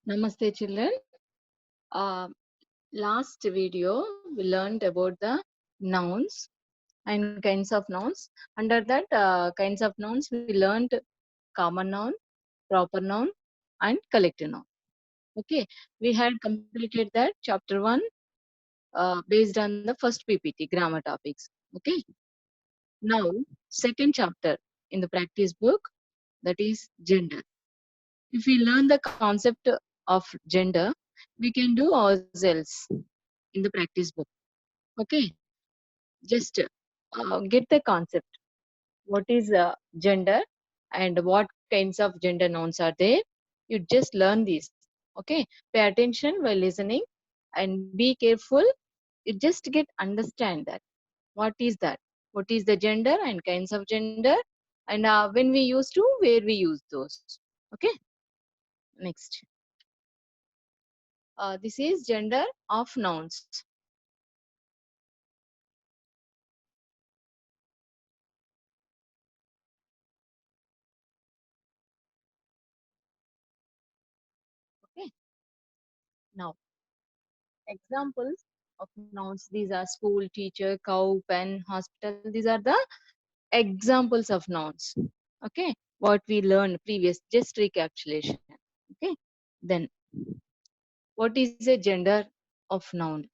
Namaste, children. Uh, Last video we learned about the nouns and kinds of nouns. Under that kinds of nouns, we learned common noun, proper noun, and collective noun. Okay, we had completed that chapter 1 based on the first PPT grammar topics. Okay, now second chapter in the practice book, that is gender. If we learn the concept of gender, we can do ourselves in the practice book. Okay, just get the concept. What is gender and what kinds of gender nouns are there? You just learn these. Okay, pay attention while listening and be careful. You just get understand that. What is that? What is the gender and kinds of gender? And when we use to, where we use those. Okay, next. This is gender of nouns. Okay, now examples of nouns. These are school, teacher, cow, pen, hospital. These are the examples of nouns. Okay, what we learned previous, just recapitulation. Okay, then what is a gender of noun?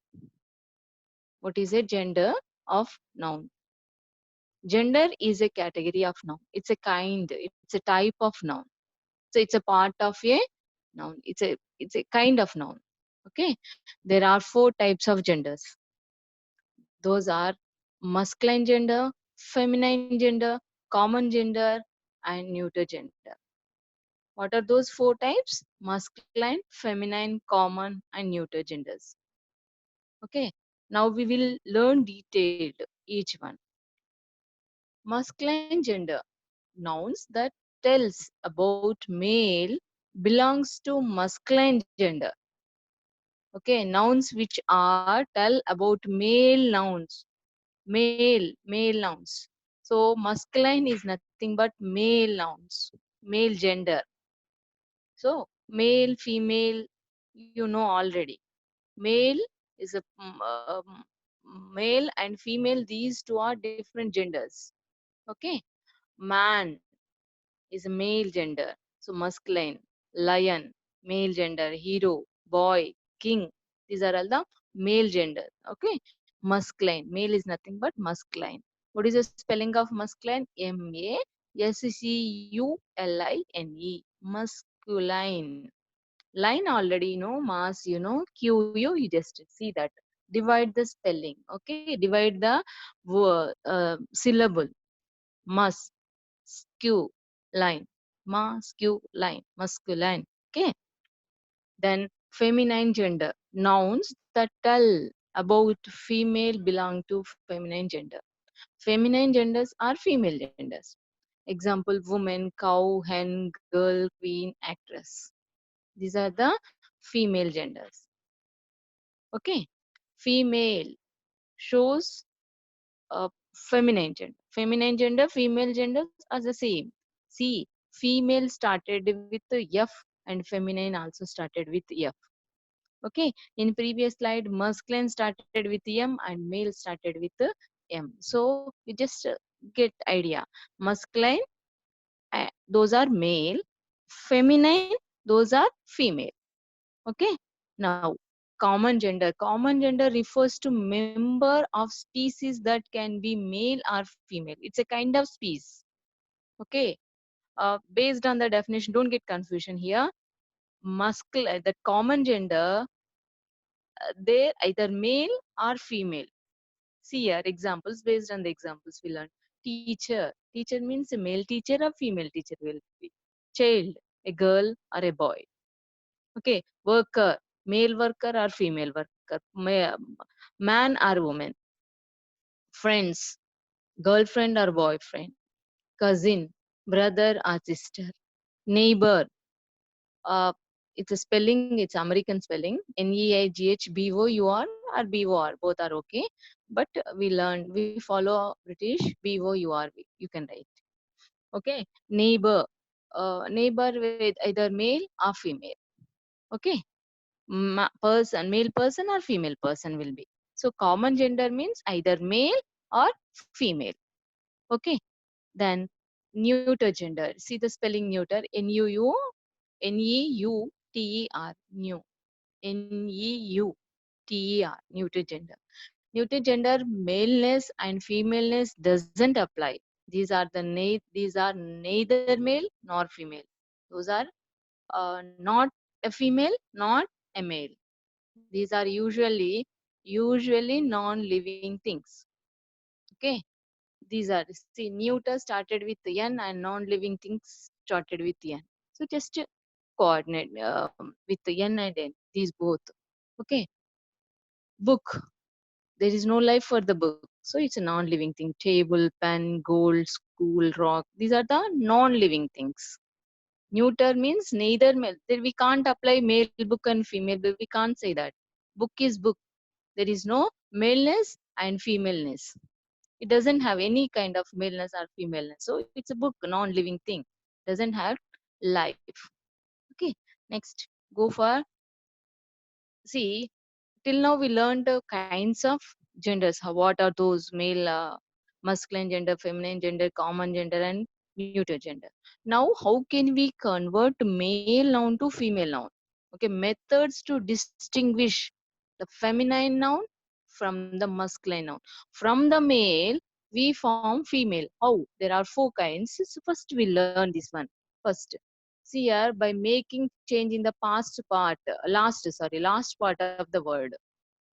What is a gender of noun? Gender is a category of noun. It's a kind, it's a type of noun. So it's a part of a noun. It's a kind of noun. Okay, there are four types of genders. Those are masculine gender, feminine gender, common gender, and neuter gender. What are those four types? Masculine, feminine, common, and neuter genders. Okay. Now we will learn detailed each one. Masculine gender, nouns that tells about male belongs to masculine gender. Okay, nouns which are tell about male nouns, male nouns. So masculine is nothing but male nouns, male gender. So male, female, you know already. Male is a male and female. These two are different genders. Okay, man is a male gender. So masculine, lion, male gender, hero, boy, king. These are all the male gender. Okay, masculine. Male is nothing but masculine. What is the spelling of masculine? Masculine. Masculine. Line already you know, mass you know, QU you just see that. Divide the spelling. Okay, divide the syllable. Mus, skew, line. Masculine, masculine. Okay, then feminine gender. Nouns that tell about female belong to feminine gender. Feminine genders are female genders. Example, woman, cow, hen, girl, queen, actress. These are the female genders. Okay, female shows feminine gender. Feminine gender, female genders are the same. See, female started with the F and feminine also started with F. Okay, in previous slide, masculine started with M and male started with M. So you just get idea. Masculine, those are male. Feminine, those are female. Okay, now common gender. Common gender refers to member of species that can be male or female. It's a kind of species. Okay, based on the definition, don't get confusion here. Muscle, the common gender, they're either male or female. See here examples. Based on the examples we learned. Teacher. Teacher means a male teacher or female teacher will be. Child, a girl or a boy. Okay, worker, male worker or female worker, man or woman. Friends, girlfriend or boyfriend. Cousin, brother or sister. Neighbor, uh, it's a spelling, it's American spelling, Neighbor or BOR, both are okay. But we follow British BOUR, you can write. Okay, neighbor, neighbor with either male or female. Okay, person, male person or female person will be. So common gender means either male or female. Okay, then neuter gender. See the spelling neuter. Neuter, new. Neuter, neuter gender. Neuter gender, maleness and femaleness doesn't apply. These are neither male nor female. Those are not a female, not a male. These are usually non-living things. Okay, these are, see, neuter started with n and non-living things started with n. So just coordinate with n and n. These both. Okay, book. There is no life for the book, so it's a non-living thing. Table, pen, gold, school, rock. These are the non-living things. Neuter means neither male. There we can't apply male book and female book. We can't say that. Book is book. There is no maleness and femaleness. It doesn't have any kind of maleness or femaleness. So it's a book, non-living thing. Doesn't have life. Okay. Next, go for, see, till now we learned the kinds of genders. What are those? Male, masculine gender, feminine gender, common gender, and neuter gender. Now, how can we convert male noun to female noun? Okay, methods to distinguish the feminine noun from the masculine noun. From the male, we form female. How? There are four kinds. So first, we learn this one. First, see here, by making change in the past part, last part of the word.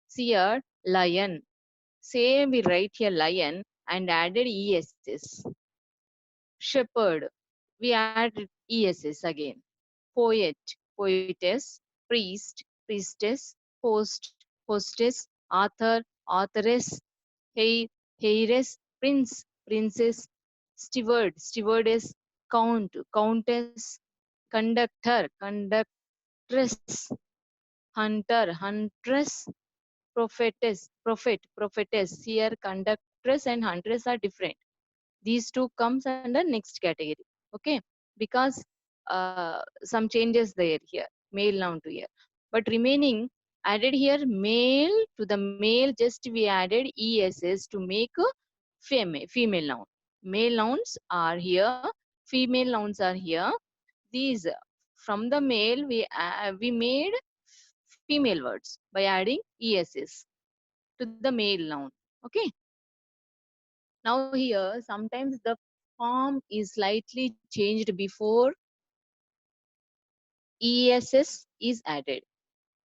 See here, lion. Same we write here lion and added ess. Shepherd, we added ess again. Poet, poetess. Priest, priestess. Host, hostess. Author, authoress. Hey, heiress. Prince, princess. Steward, stewardess. Count, countess. Conductor, conductress. Hunter, huntress. Prophetess, prophetess. Here conductress and huntress are different. These two comes under next category. Okay, because some changes there here, male noun to here, but remaining added here male, to the male just we added ess to make a female noun. Male nouns are here, female nouns are here. These, from the male we made female words by adding ess to the male noun. Okay, now here sometimes the form is slightly changed before ess is added.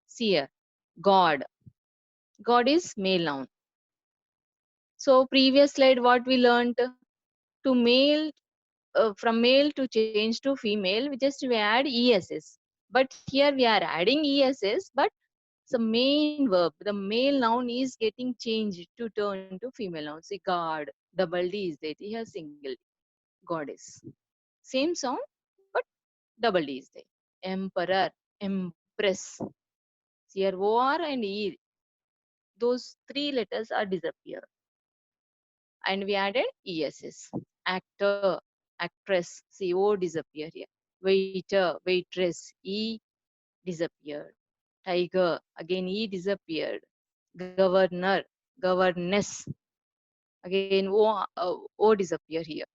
See here, god. God is male noun. So previous slide what we learned, to male, from male to change to female, we just we add ess. But here we are adding ess, but the main verb, the male noun is getting changed to turn to female noun. See god, double d is there here, single d, goddess. Same sound, but double D is there. Emperor, empress. Here OR and E, those three letters are disappear. And we added ESS. Actor, actress, CO disappear here. Waiter, waitress, E disappeared. Tiger, again E disappeared. Governor, governess, again O disappear here.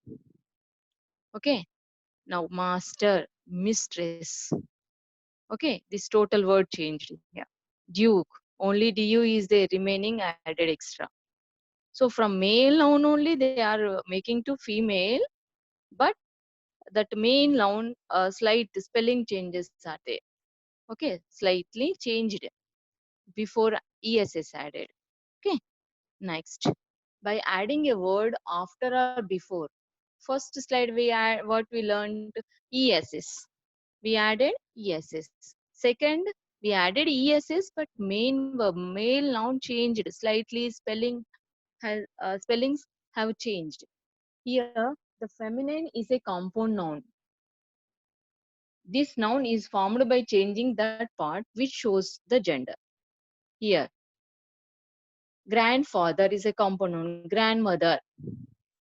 Okay. Now master, mistress. Okay, this total word changed. Yeah. Duke, only du is there remaining added extra. So from male noun only they are making to female, but that main noun slight spelling changes are there. Okay, slightly changed before ess added. Okay, next, by adding a word after or before. First slide we add what we learned, ess. We added ess. Second, we added ess, but main verb, male noun changed slightly. Spellings have changed. Here, the feminine is a compound noun. This noun is formed by changing that part which shows the gender. Here, grandfather is a compound noun. Grandmother.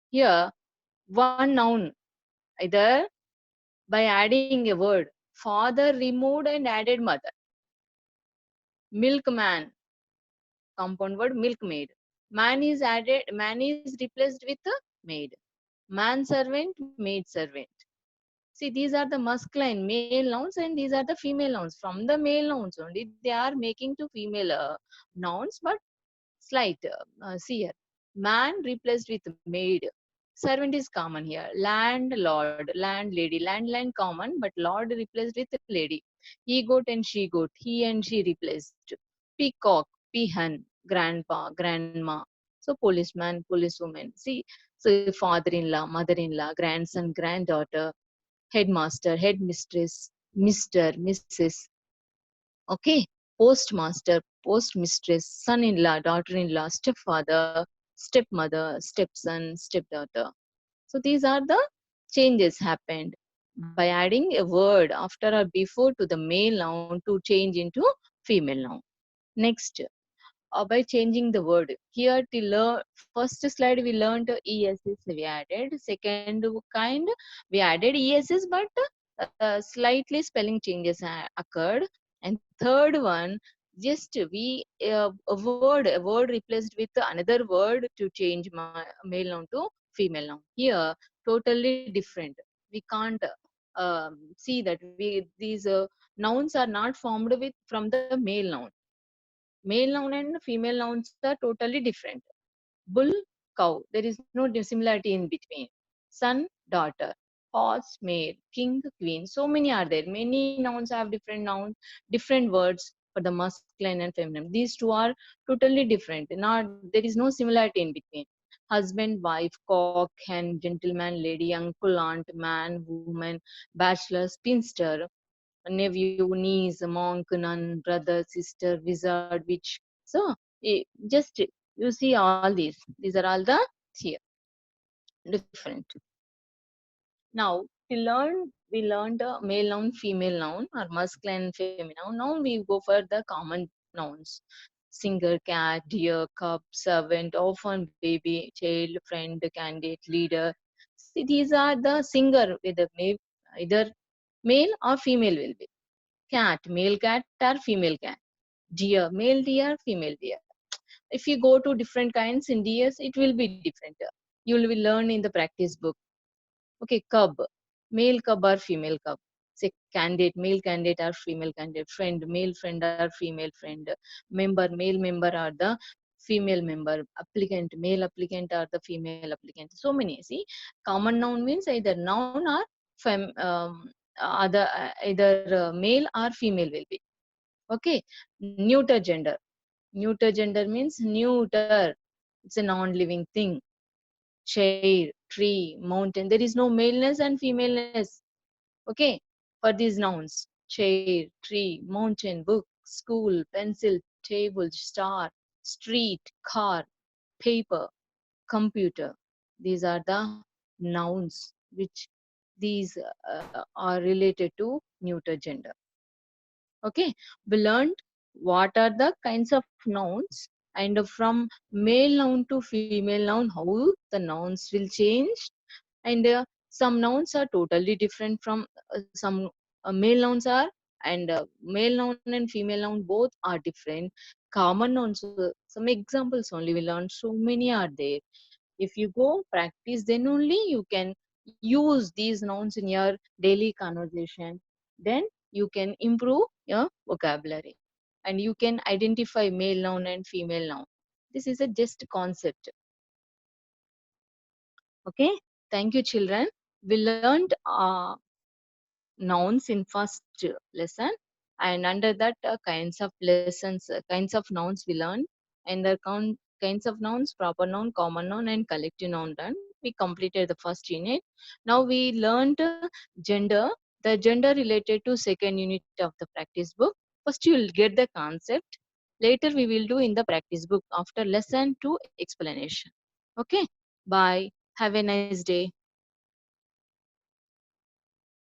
Here, one noun, either by adding a word. Father removed and added mother. Milkman, compound word milkmaid. Man is replaced with a maid. Man servant, maid servant. See, these are the masculine male nouns and these are the female nouns. From the male nouns only, they are making to female nouns, but slight. See here. Man replaced with maid. Servant is common here. Landlord, landlady, landline common, but lord replaced with lady. He goat and she goat. He and she replaced. Peacock, peahen, grandpa, grandma. So policeman, policewoman. See, so father-in-law, mother-in-law, grandson, granddaughter, headmaster, headmistress, Mr., Mrs. Okay, postmaster, postmistress, son-in-law, daughter-in-law, stepfather, stepmother, stepson, stepdaughter. So these are the changes happened by adding a word after or before to the male noun to change into female noun. Next, by changing the word. Here to learn, first slide we learned ESS we added. Second kind we added ESS, but slightly spelling changes occurred. And third one, just we a word replaced with another word to change male noun to female noun. Here, totally different. We can't see that we these nouns are not formed with from the male noun. Male noun and female nouns are totally different. Bull, cow, there is no similarity in between. Son, daughter, horse, mare, king, queen. So many are there. Many nouns have different nouns, different words for the masculine and feminine. These two are totally different. Not there is no similarity in between. Husband, wife, cock, hen, gentleman, lady, uncle, aunt, man, woman, bachelor, spinster, nephew, niece, monk, nun, brother, sister, wizard, witch. So just you see all these. These are all the here different. Now to learn, we learned male noun, female noun, or masculine, feminine. Now we go for the common nouns: singer, cat, deer, cub, servant, orphan, baby, child, friend, candidate, leader. See, these are the singer with the either male or female will be. Cat, male cat or female cat. Deer, male deer, female deer. If you go to different kinds in deers, it will be different. You will learn in the practice book. Okay, cub, male cub or female cub. Say candidate, male candidate or female candidate. Friend, male friend or female friend. Member, male member or the female member. Applicant, male applicant or the female applicant. So many. See, common noun means either noun or either male or female will be. Okay, neuter gender. Neuter gender means neuter. It's a non-living thing. Chair, tree, mountain. There is no maleness and femaleness. Okay, for these nouns. Chair, tree, mountain, book, school, pencil, table, star, street, car, paper, computer. These are the nouns which these are related to neuter gender. Okay, we learned what are the kinds of nouns, and from male noun to female noun how the nouns will change. And some nouns are totally different from some male nouns are, and male noun and female noun both are different. Common nouns, some examples only we learn, so many are there. If you go practice, then only you can use these nouns in your daily conversation. Then you can improve your vocabulary, and you can identify male noun and female noun. This is a just concept. Okay, thank you children. We learned nouns in first lesson, and under that kinds of lessons, kinds of nouns we learned, and the kinds of nouns: proper noun, common noun, and collective noun done. We completed the first unit. Now we learned gender, the gender related to second unit of the practice book. First you will get the concept, later we will do in the practice book after lesson 2 explanation. Okay, bye, have a nice day.